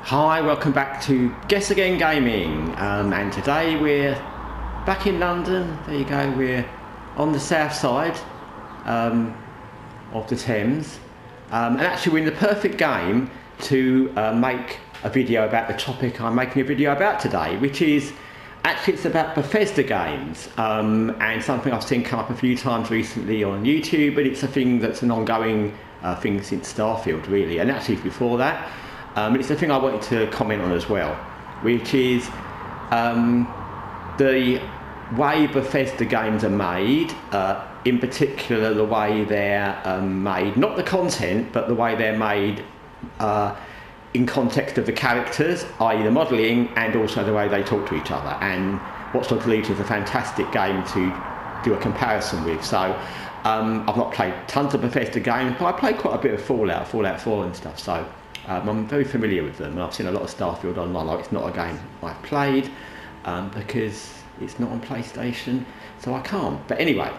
Hi, welcome back to Guessagaingaming, and today we're back in London. There you go, we're on the south side of the Thames, and actually we're in the perfect game to make a video about the topic I'm making a video about today, which is actually it's about Bethesda games, and something I've seen come up a few times recently on YouTube, but it's a thing that's an ongoing thing since Starfield really, and actually before that. It's the thing I wanted to comment on as well, which is the way Bethesda games are made, in particular the way they're made, not the content, but the way they're made in context of the characters, i.e. the modelling, and also the way they talk to each other. And Watch Dogs Legion is a fantastic game to do a comparison with. So I've not played tons of Bethesda games, but I played quite a bit of Fallout 4 and stuff, so I'm very familiar with them, and I've seen a lot of Starfield online. Like, it's not a game I've played because it's not on PlayStation, so I can't. But anyway,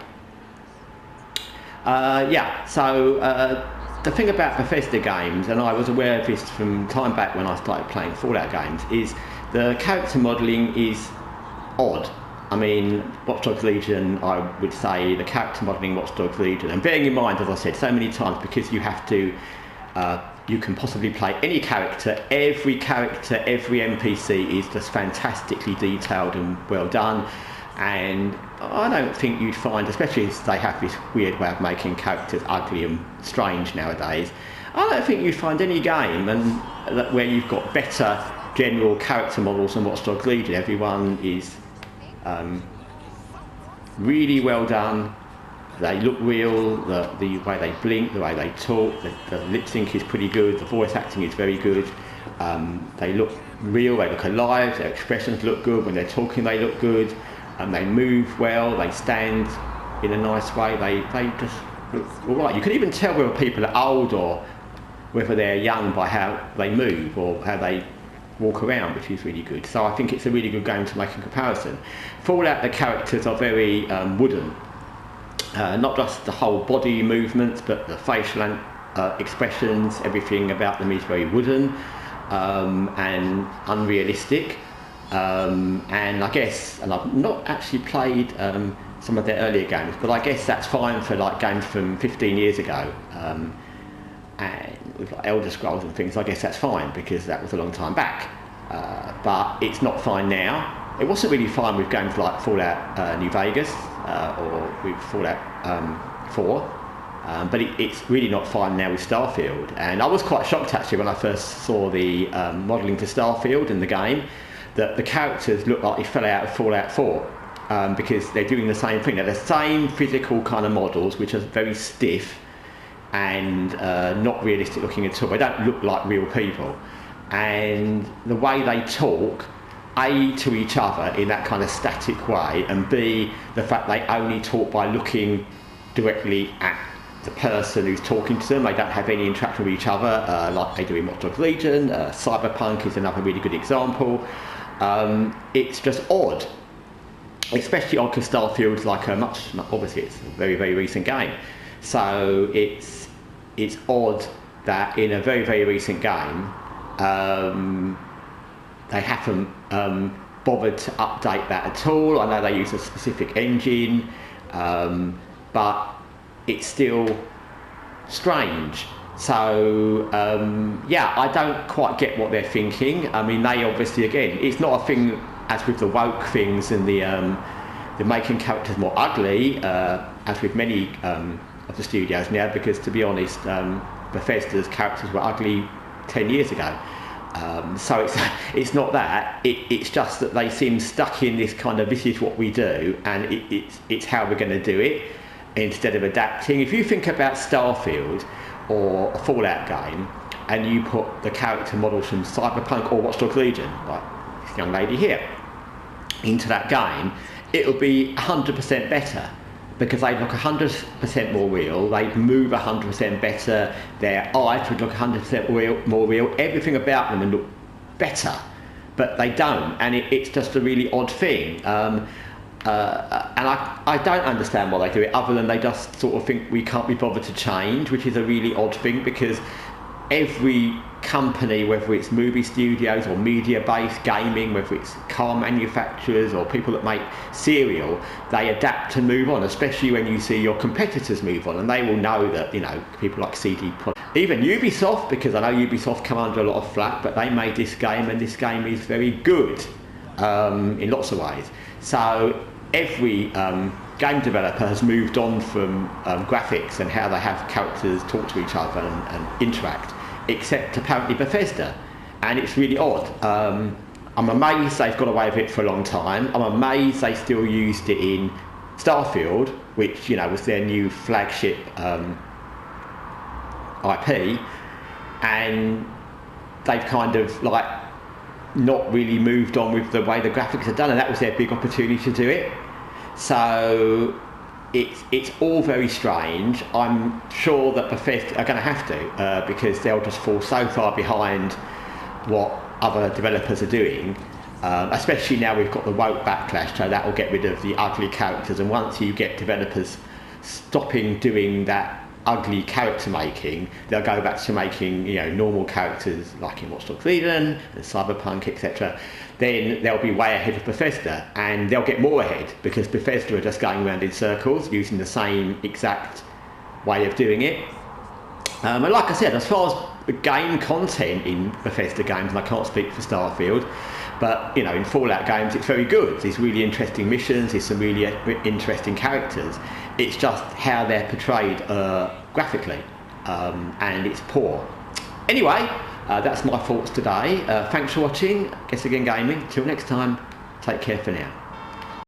the thing about Bethesda games, and I was aware of this from time back when I started playing Fallout games, is the character modelling is odd. I mean, Watch Dogs Legion, I would say the character modelling Watch Dogs Legion, and bearing in mind, as I said so many times, because you have to you can possibly play any character, every NPC is just fantastically detailed and well done, and I don't think you'd find, especially as they have this weird way of making characters ugly and strange nowadays, I don't think you'd find any game where you've got better general character models than Watch Dogs Legion. Everyone is really well done. They look real, the way they blink, the way they talk, the lip sync is pretty good, the voice acting is very good. They look real, they look alive, their expressions look good, when they're talking they look good, they move well, they stand in a nice way, they just look alright. You can even tell whether people are old or whether they're young by how they move or how they walk around, which is really good. So I think it's a really good game to make a comparison. Fallout, the characters are very wooden. Not just the whole body movements, but the facial expressions, everything about them is very wooden and unrealistic. And I guess, and I've not actually played some of their earlier games, but I guess that's fine for like games from 15 years ago, and with like Elder Scrolls and things. I guess that's fine because that was a long time back, but it's not fine now. It wasn't really fine with games like Fallout New Vegas or with Fallout 4, but it's really not fine now with Starfield. And I was quite shocked actually when I first saw the modelling for Starfield in the game, that the characters look like they fell out of Fallout 4 because they're doing the same thing. They're the same physical kind of models, which are very stiff and not realistic looking at all. They don't look like real people. And the way they talk, A, to each other in that kind of static way, and B, the fact they only talk by looking directly at the person who's talking to them. They don't have any interaction with each other like they do in Watch Dogs Legion. Cyberpunk is another really good example. It's just odd, especially odd because Starfield's like a obviously it's a very, very recent game. So it's odd that in a very, very recent game they haven't bothered to update that at all. I know they use a specific engine, but it's still strange. So I don't quite get what they're thinking. I mean, they obviously, again, it's not a thing as with the woke things and the making characters more ugly, as with many of the studios now, because to be honest, Bethesda's characters were ugly 10 years ago. So it's not that, it's just that they seem stuck in this kind of, this is what we do and it's how we're going to do it, instead of adapting. If you think about Starfield or a Fallout game and you put the character models from Cyberpunk or Watch Dogs Legion, like this young lady here, into that game, it would be 100% better, because they look 100% more real, they move 100% better, their eyes would look 100% more real, everything about them would look better, but they don't, and it's just a really odd thing. And I don't understand why they do it, other than they just sort of think we can't be bothered to change, which is a really odd thing, because every company, whether it's movie studios or media-based gaming, whether it's car manufacturers or people that make cereal, they adapt and move on, especially when you see your competitors move on, and they will know that, you know, people like CD Projekt, even Ubisoft, because I know Ubisoft come under a lot of flack, but they made this game, and this game is very good in lots of ways. So every game developer has moved on from graphics and how they have characters talk to each other and interact, except apparently Bethesda, and it's really odd. I'm amazed they've got away with it for a long time. I'm amazed they still used it in Starfield, which, you know, was their new flagship IP, and they've kind of like not really moved on with the way the graphics are done, and that was their big opportunity to do it. So it's all very strange. I'm sure that Bethesda are going to have to, because they'll just fall so far behind what other developers are doing, especially now we've got the woke backlash, so that will get rid of the ugly characters, and once you get developers stopping doing that ugly character making, they'll go back to making, you know, normal characters like in Watch Dogs Legion and Cyberpunk, etc. Then they'll be way ahead of Bethesda, and they'll get more ahead because Bethesda are just going around in circles using the same exact way of doing it. And like I said, as far as the game content in Bethesda games, and I can't speak for Starfield, but, you know, in Fallout games it's very good. There's really interesting missions, there's some really interesting characters. It's just how they're portrayed graphically, and it's poor. Anyway, that's my thoughts today. Thanks for watching Guessagaingaming. Till next time, take care for now.